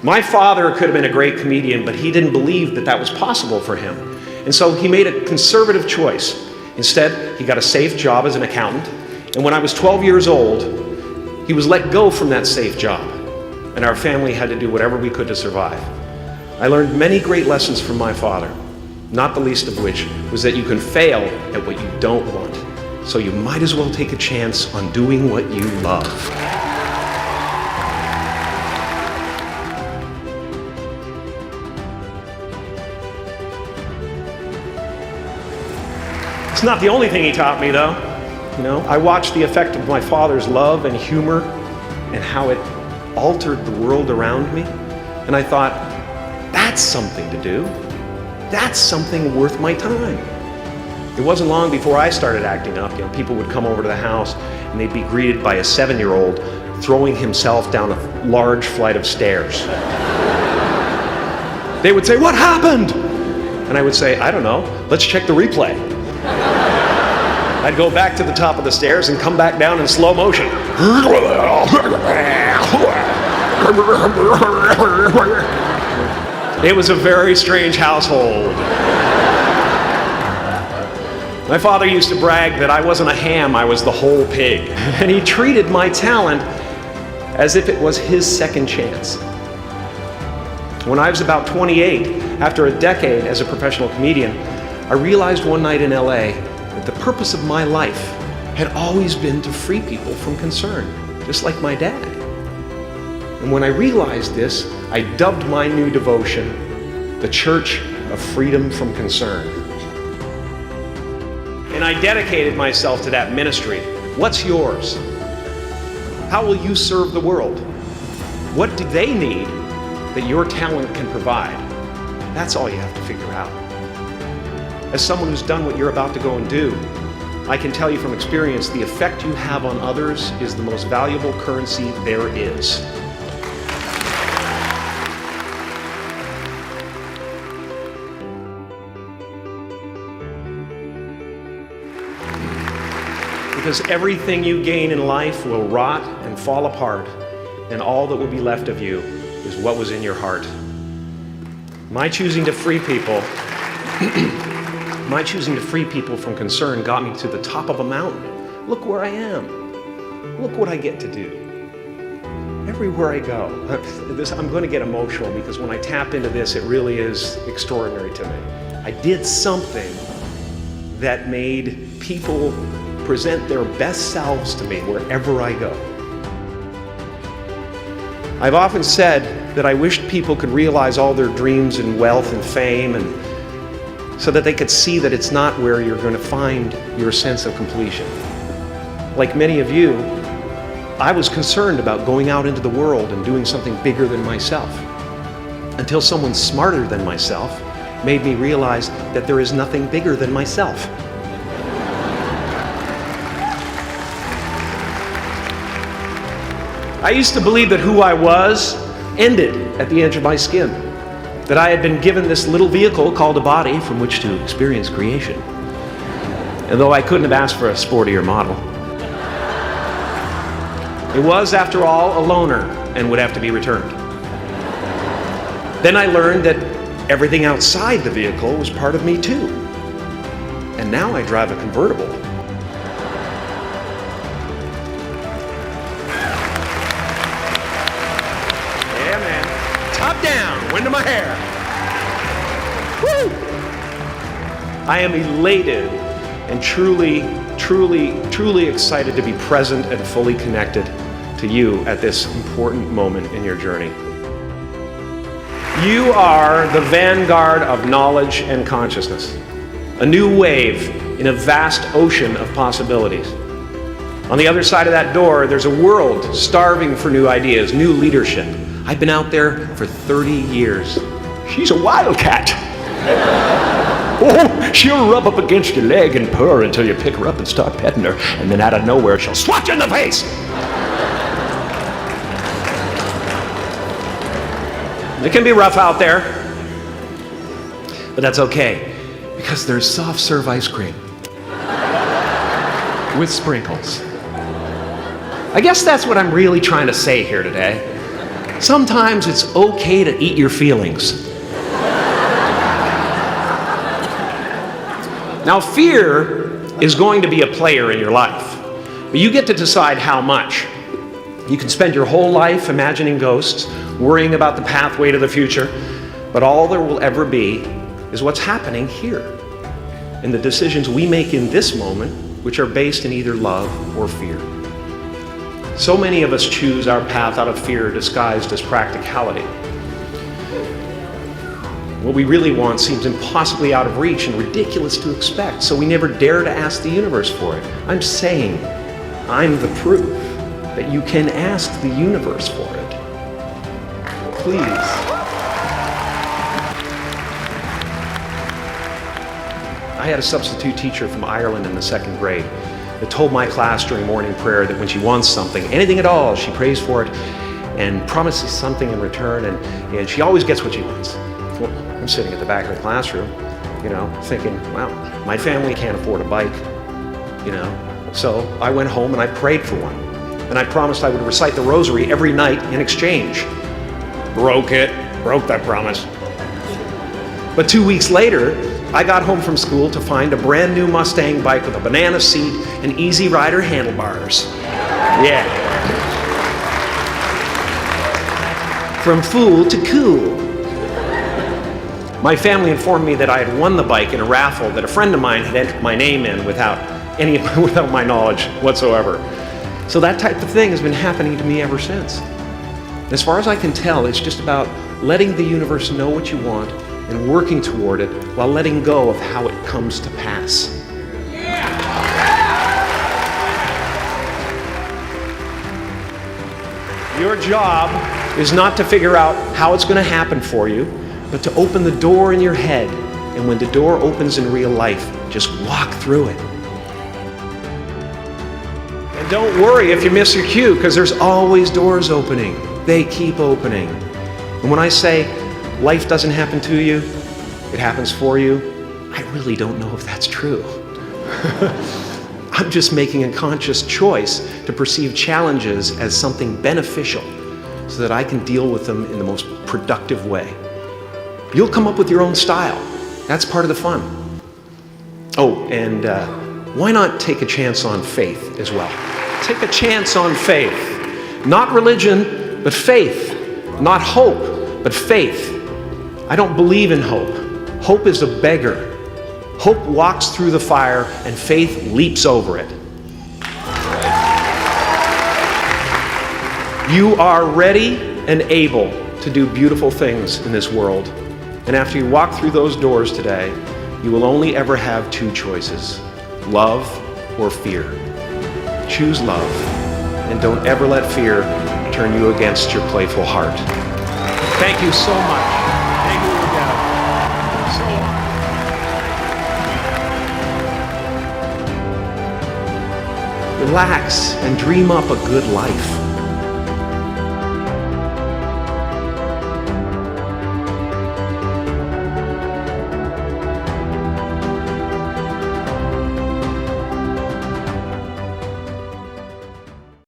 My father could have been a great comedian, but he didn't believe that that was possible for him. And so he made a conservative choice. Instead, he got a safe job as an accountant. And when I was 12 years old, he was let go from that safe job. And our family had to do whatever we could to survive. I learned many great lessons from my father, not the least of which was that you can fail at what you don't want. So you might as well take a chance on doing what you love. It's not the only thing he taught me, though. I watched the effect of my father's love and humor and how it altered the world around me. And I thought, that's something to do. That's something worth my time. It wasn't long before I started acting up. People would come over to the house and they'd be greeted by a 7-year-old throwing himself down a large flight of stairs. They would say, "What happened?" And I would say, "I don't know. Let's check the replay." I'd go back to the top of the stairs and come back down in slow motion. It was a very strange household. My father used to brag that I wasn't a ham, I was the whole pig. And he treated my talent as if it was his second chance. When I was about 28, after a decade as a professional comedian, I realized one night in LA that the purpose of my life had always been to free people from concern, just like my dad. And when I realized this, I dubbed my new devotion the Church of Freedom from Concern. And I dedicated myself to that ministry. What's yours? How will you serve the world? What do they need that your talent can provide? That's all you have to figure out. As someone who's done what you're about to go and do, I can tell you from experience, the effect you have on others is the most valuable currency there is. Because everything you gain in life will rot and fall apart, and all that will be left of you is what was in your heart. My choosing to free people from concern got me to the top of a mountain. Look where I am. Look what I get to do. Everywhere I go. I'm going to get emotional because when I tap into this, it really is extraordinary to me. I did something that made people present their best selves to me wherever I go. I've often said that I wished people could realize all their dreams and wealth and fame, and so that they could see that it's not where you're going to find your sense of completion. Like many of you, I was concerned about going out into the world and doing something bigger than myself, until someone smarter than myself made me realize that there is nothing bigger than myself. I used to believe that who I was ended at the edge of my skin, that I had been given this little vehicle called a body from which to experience creation. And though I couldn't have asked for a sportier model, it was, after all, a loaner and would have to be returned. Then I learned that everything outside the vehicle was part of me too. And now I drive a convertible. Top down, wind of my hair. Woo! I am elated and truly excited to be present and fully connected to you at this important moment in your journey. You are the vanguard of knowledge and consciousness, a new wave in a vast ocean of possibilities. On the other side of that door, there's a world starving for new ideas, new leadership. I've been out there for 30 years. She's a wildcat. Oh, she'll rub up against your leg and purr until you pick her up and start petting her, and then out of nowhere she'll swat you in the face. It can be rough out there, but that's okay, because there's soft serve ice cream with sprinkles. I guess that's what I'm really trying to say here today. Sometimes it's okay to eat your feelings. Now, fear is going to be a player in your life, but you get to decide how much. You can spend your whole life imagining ghosts, worrying about the pathway to the future, but all there will ever be is what's happening here, and the decisions we make in this moment, which are based in either love or fear. So many of us choose our path out of fear disguised as practicality. What we really want seems impossibly out of reach and ridiculous to expect, so we never dare to ask the universe for it. I'm saying I'm the proof that you can ask the universe for it. Please. I had a substitute teacher from Ireland in the 2nd grade that told my class during morning prayer that when she wants something, anything at all, she prays for it and promises something in return, and she always gets what she wants. Well, I'm sitting at the back of the classroom, thinking, wow, my family can't afford a bike, So I went home and I prayed for one. And I promised I would recite the rosary every night in exchange. Broke that promise. But 2 weeks later, I got home from school to find a brand new Mustang bike with a banana seat and Easy Rider handlebars. Yeah. From fool to cool. My family informed me that I had won the bike in a raffle that a friend of mine had entered my name in without my knowledge whatsoever. So that type of thing has been happening to me ever since. As far as I can tell, it's just about letting the universe know what you want and working toward it while letting go of how it comes to pass. Your job is not to figure out how it's going to happen for you, but to open the door in your head. And when the door opens in real life, just walk through it. And don't worry if you miss your cue, because there's always doors opening. They keep opening. And when I say life doesn't happen to you, it happens for you, I really don't know if that's true. I'm just making a conscious choice to perceive challenges as something beneficial so that I can deal with them in the most productive way. You'll come up with your own style. That's part of the fun. Oh, and why not take a chance on faith as well? Take a chance on faith. Not religion, but faith. Not hope, but faith. I don't believe in hope. Hope is a beggar. Hope walks through the fire and faith leaps over it. You are ready and able to do beautiful things in this world. And after you walk through those doors today, you will only ever have 2 choices, love or fear. Choose love, and don't ever let fear turn you against your playful heart. Thank you so much. Thank you again. So relax and dream up a good life.